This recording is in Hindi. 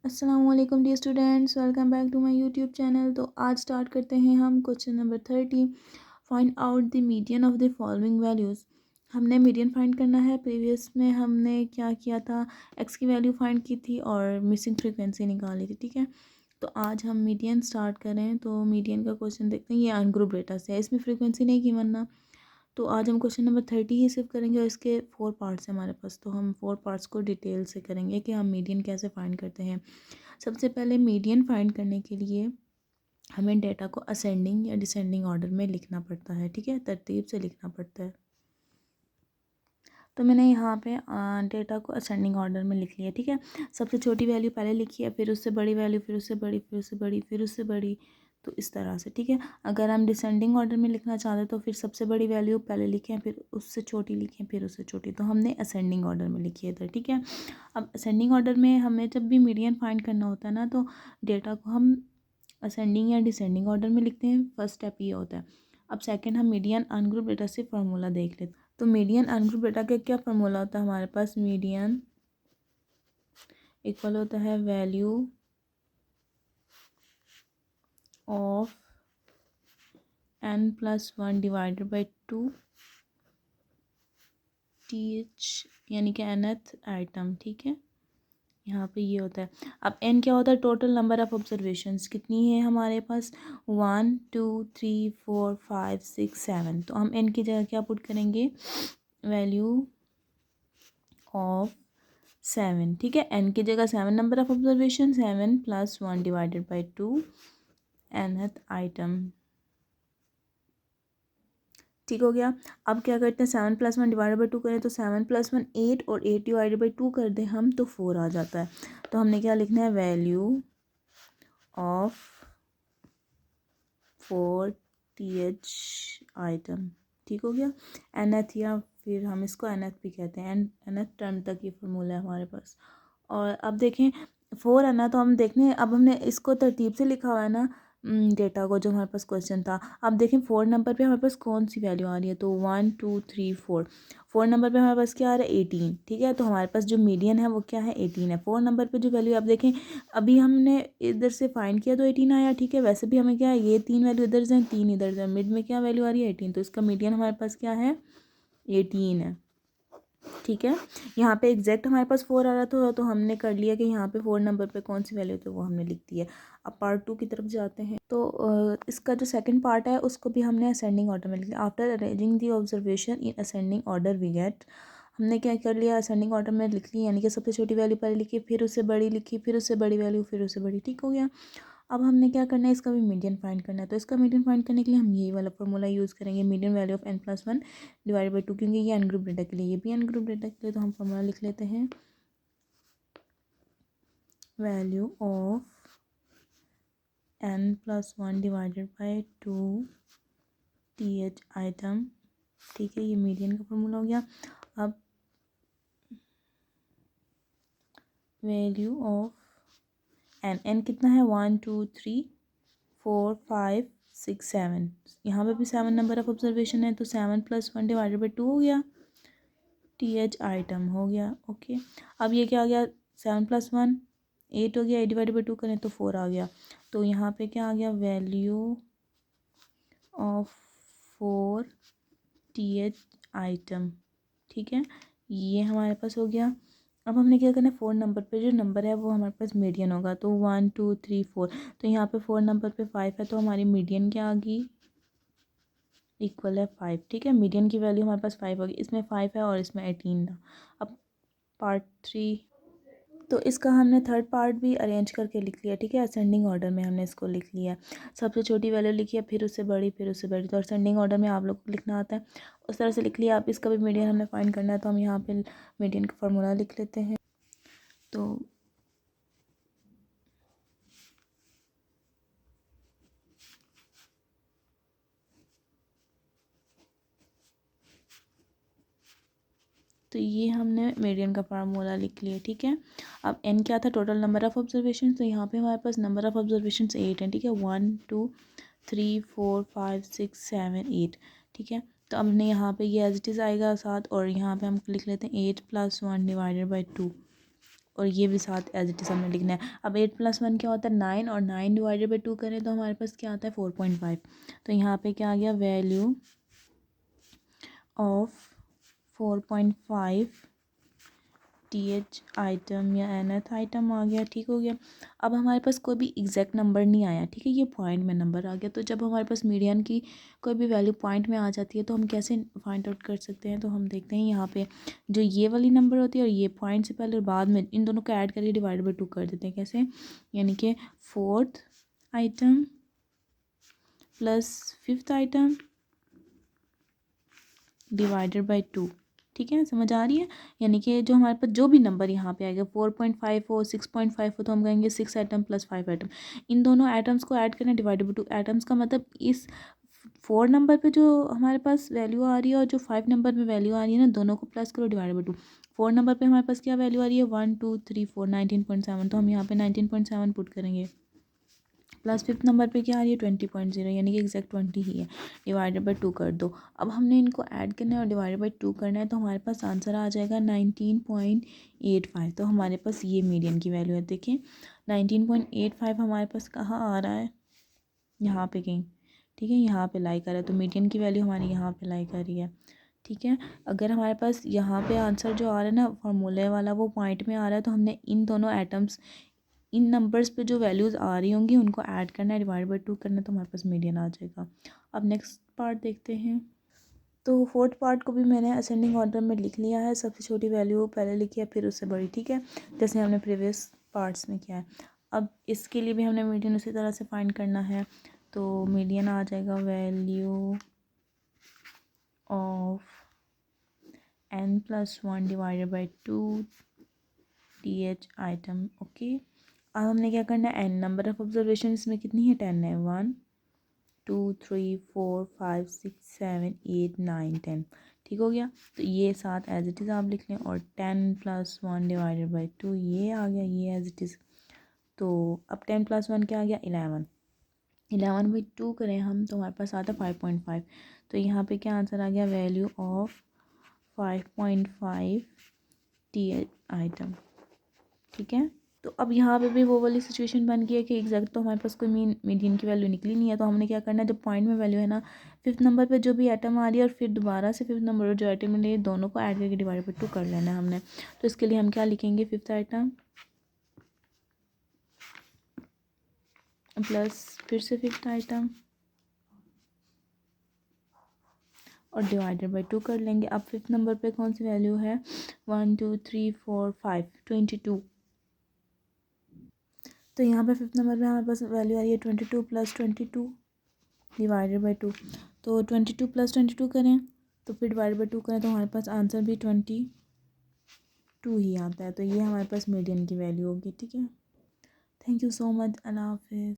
अस्सलामुअलैकुम dear students, welcome back to my YouTube channel. तो आज स्टार्ट करते हैं हम question number 30। Find out the median of the following values. हमने मीडियन फाइंड करना है। प्रीवियस में हमने क्या किया था, एक्स की वैल्यू फाइंड की थी और मिसिंग फ्रीक्वेंसी निकाली थी। ठीक है, तो आज हम मीडियन स्टार्ट करें। तो मीडियन का क्वेश्चन देखते हैं। ये अनग्रुप डेटा से है, इसमें फ्रीक्वेंसी नहीं की वरना। तो आज हम क्वेश्चन नंबर 30 ही सिर्फ करेंगे और इसके 4 पार्ट्स हैं हमारे पास। तो हम 4 पार्ट्स को डिटेल से करेंगे कि हम मीडियन कैसे फाइंड करते हैं। सबसे पहले मीडियन फाइंड करने के लिए हमें डेटा को असेंडिंग या डिसेंडिंग ऑर्डर में लिखना पड़ता है। ठीक है, तरतीब से लिखना पड़ता है। तो मैंने यहाँ पे डेटा को असेंडिंग ऑर्डर में लिख लिया। ठीक है, सबसे छोटी वैल्यू पहले लिखी है, फिर उससे बड़ी वैल्यू, फिर उससे बड़ी, फिर उससे बड़ी, फिर उससे बड़ी। तो इस तरह से। ठीक है, अगर हम डिसेंडिंग ऑर्डर में लिखना चाहते हैं तो फिर सबसे बड़ी वैल्यू पहले लिखें, फिर उससे छोटी लिखें, फिर उससे छोटी। तो हमने असेंडिंग ऑर्डर में लिखी है इधर। ठीक है, अब असेंडिंग ऑर्डर में हमें जब भी मीडियन फाइंड करना होता है ना, तो डेटा को हम असेंडिंग या डिसेंडिंग ऑर्डर में लिखते हैं। फर्स्ट स्टेप ये होता है। अब सेकंड, हम मीडियन अनग्रुप डेटा से फार्मूला देख लेते हैं। तो मीडियन अनग्रुप डेटा का क्या फार्मूला होता है हमारे पास। मीडियन इक्वल होता है value of n+1 divided by 2 TH, यानी कि nth आइटम। ठीक है, यहाँ पे ये होता है। अब n क्या होता है, टोटल नंबर ऑफ ऑब्जर्वेशंस कितनी है हमारे पास, 1 2 3 4 5 6 7। तो हम n की जगह क्या पुट करेंगे, वैल्यू ऑफ 7। ठीक है, n की जगह 7 number of observation, 7+1 divided by 2 nth item. ठीक हो गया। अब क्या करते हैं, 7+1 डिवाइडेड बाई 2 करें तो 7+1 8 और 8 डिवाइडेड बाई 2 कर दें हम तो 4 आ जाता है। तो हमने क्या लिखना है, वैल्यू ऑफ 4 TH आइटम। ठीक हो गया, nth, या फिर हम इसको nth भी कहते हैं। nth टर्म तक ये फार्मूला है हमारे पास। और अब देखें 4 है ना, तो हम देखने, अब हमने इसको तरतीब से लिखा हुआ है ना डेटा को, जो हमारे पास क्वेश्चन था। अब देखें 4 नंबर पे हमारे पास कौन सी वैल्यू आ रही है, तो 1 2 3 4। 4 नंबर पे हमारे पास क्या आ रहा है, 18। ठीक है, तो हमारे पास जो मीडियन है वो क्या है, 18 है। 4 नंबर पे जो वैल्यू आप देखें, अभी हमने इधर से फाइंड किया तो 18 आया। ठीक है, वैसे भी हमें क्या है, ये 3 वैल्यू इधर से 3 इधर से, मिड में क्या वैल्यू आ रही है, 18। तो इसका मीडियन हमारे पास क्या है, 18 है। ठीक है, यहाँ पे एग्जैक्ट हमारे पास 4 आ रहा था, तो हमने कर लिया कि यहाँ पे 4 नंबर पे कौन सी वैल्यू थी वो हमने लिख दी है। अब पार्ट 2 की तरफ जाते हैं। तो इसका जो सेकंड पार्ट है उसको भी हमने असेंडिंग ऑर्डर में लिख लिया। After arranging the observation in ascending order we get, हमने क्या कर लिया, असेंडिंग ऑर्डर में लिख ली, यानी कि सबसे छोटी वैल्यू पहले लिखी, फिर उससे बड़ी लिखी, फिर उससे बड़ी वैल्यू, फिर उससे बड़ी। ठीक हो गया। अब हमने क्या करना है, इसका भी मीडियन फाइंड करना है। तो इसका मीडियन फाइंड करने के लिए हम यही वाला फॉर्मूला यूज़ करेंगे, median value of n+1 divide by 2, क्योंकि ये अनग्रुप डेटा के लिए, ये भी अनग्रुप डेटा के लिए। तो हम फॉर्मूला लिख लेते हैं, value of n+1 divided by 2 TH item. ठीक है, ये मीडियन का फॉर्मूला हो गया। अब वैल्यू ऑफ n कितना है, 1 2 3 4 5 6 7। यहाँ पे भी 7 नंबर ऑफ ऑब्जर्वेशन है, तो 7+1 डिवाइडेड बाई 2 हो गया, TH आइटम हो गया। ओके, अब ये क्या आ गया, 7+1 8 हो गया, 8 डिवाइडेड बाई 2 करें तो 4 आ गया। तो यहाँ पे क्या आ गया, वैल्यू ऑफ 4 TH आइटम। ठीक है, ये हमारे पास हो गया। अब हमने क्या करना है, 4 नंबर पे जो नंबर है वो हमारे पास मीडियन होगा, तो 1 2 3 4। तो यहाँ पे 4 नंबर पे 5 है, तो हमारी मीडियन क्या आ गई, इक्वल है 5। ठीक है, मीडियन की वैल्यू हमारे पास 5 होगी, इसमें 5 है और इसमें 18 था। अब पार्ट 3, तो इसका हमने थर्ड पार्ट भी अरेंज करके लिख लिया। ठीक है, असेंडिंग ऑर्डर में हमने इसको लिख लिया। सबसे छोटी वैल्यू लिखी है, फिर उससे बड़ी, फिर उससे बड़ी। तो असेंडिंग ऑर्डर में आप लोग को लिखना आता है, उस तरह से लिख लिया। आप इसका भी मीडियन हमें फाइंड करना है, तो हम यहाँ पे मीडियन का फार्मूला लिख लेते हैं। तो ये हमने मीडियन का फार्मूला लिख लिया। ठीक है, अब n क्या था, टोटल नंबर ऑफ़ ऑब्जर्वेशन। तो यहाँ पे हमारे पास नंबर ऑफ़ ऑब्जर्वेशन 8 हैं। ठीक है, 1 2 3 4 5 6 7 8। ठीक है, तो हमने यहाँ पे ये एज इट इज़ आएगा साथ, और यहाँ पे हम लिख लेते हैं 8+1 डिवाइडेड बाई 2। और ये भी साथ एज इट इज़ हमने लिखना है। अब 8 + 1 क्या होता है 9, और 9 डिवाइडेड बाई 2 करें तो हमारे पास क्या आता है 4.5। तो यहाँ पे क्या आ गया, वैल्यू ऑफ 4.5 TH आइटम या nth आइटम आ गया। ठीक हो गया। अब हमारे पास कोई भी एग्जैक्ट नंबर नहीं आया, ठीक है, ये पॉइंट में नंबर आ गया। तो जब हमारे पास मीडियन की कोई भी वैल्यू पॉइंट में आ जाती है तो हम कैसे फाइंड आउट कर सकते हैं। तो हम देखते हैं यहाँ पे जो ये वाली नंबर होती है और ये पॉइंट से पहले और बाद में इन दोनों को ऐड करके डिवाइड बाई 2 कर देते हैं। कैसे, यानी कि 4th item plus 5th item divided by 2। ठीक है, समझ आ रही है। यानी कि जो हमारे पास जो भी नंबर यहाँ पे आएगा 4.5 हो 6.5 हो तो हम कहेंगे 6 आइटम प्लस 5 आइटम। इन दोनों आइटम्स को ऐड करना डिवाइडेड बाई 2। आइटम्स का मतलब इस 4 नंबर पे जो हमारे पास वैल्यू आ रही है और जो 5 नंबर पे वैल्यू आ रही है ना, दोनों को प्लस करो डिवाइडेड बाई 2। 4 नंबर पे हमारे पास क्या वैल्यू आ रही है 1 2 3 4 19.7, तो हम यहाँ पे 19.7 पुट करेंगे। प्लस 5th नंबर पे क्या आ रही है 20.0, यानी कि एग्जैक्ट 20 ही है। डिवाइडेड बाई 2 कर दो। अब हमने इनको ऐड करना है और डिवाइडेड बाई 2 करना है, तो हमारे पास आंसर आ जाएगा 19.85। तो हमारे पास ये मीडियन की वैल्यू है। देखिए 19.85 हमारे पास कहाँ आ रहा है, यहाँ पे कहीं। ठीक है, यहाँ पे लाई कर रहा है, तो मीडियन की वैल्यू हमारी यहाँ पे लाई कर रही है। ठीक है, अगर हमारे पास यहाँ पे आंसर जो आ रहा है ना फार्मूले वाला वो पॉइंट में आ रहा है, तो हमने इन दोनों एटम्स इन नंबर्स पे जो वैल्यूज़ आ रही होंगी उनको ऐड करना है, डिवाइड बाई 2 करना है, तो हमारे पास मीडियन आ जाएगा। अब नेक्स्ट पार्ट देखते हैं। तो 4th पार्ट को भी मैंने असेंडिंग ऑर्डर में लिख लिया है। सबसे छोटी वैल्यू पहले लिखी है फिर उससे बड़ी। ठीक है, जैसे हमने प्रीवियस पार्ट्स में किया है। अब इसके लिए भी हमने मीडियन उसी तरह से फाइंड करना है। तो मीडियन आ जाएगा value of n+1 divided by 2 TH item. Okay, अब हमने क्या करना है, n नंबर ऑफ ऑब्जर्वेशन इसमें कितनी है 10 है। 1 2 3 4 5 6 7 8 9 10। ठीक हो गया। तो ये साथ एज इट इज़ आप लिख लें, और 10+1 डिवाइडेड बाई 2 ये आ गया, ये एज इट इज़। तो अब 10+1 क्या आ गया 11। 11/2 करें हम तो हमारे पास आता है 5.5। तो यहाँ पे क्या आंसर आ गया, वैल्यू ऑफ 5.5 TH आइटम। ठीक है, तो अब यहाँ पे भी वो वाली सिचुएशन बन गई है कि एग्जैक्ट तो हमारे पास कोई मीडियन की वैल्यू निकली नहीं है। तो हमने क्या करना है, जब पॉइंट में वैल्यू है ना 5th नंबर पे जो भी आइटम आ रही है और फिर दोबारा से 5th नंबर पर जो आइटम मिली है दोनों को ऐड करके डिवाइड बाई 2 कर लेना है हमने। तो इसके लिए हम क्या लिखेंगे, 5th आइटम प्लस फिर से 5th आइटम और डिवाइडेड बाई 2 कर लेंगे। अब 5th नंबर पे कौन सी वैल्यू है 1 2 3 4 5 22। तो यहाँ पे 5th नंबर पे हमारे पास वैल्यू आ रही है 22 + 22 डिवाइडेड बाई 2। तो 22 + 22 करें तो फिर डिवाइड बाई 2 करें तो हमारे पास आंसर भी 22 ही आता है। तो ये हमारे पास मीडियन की वैल्यू होगी। ठीक है, थैंक यू सो मच, अल्लाह हाफिज़।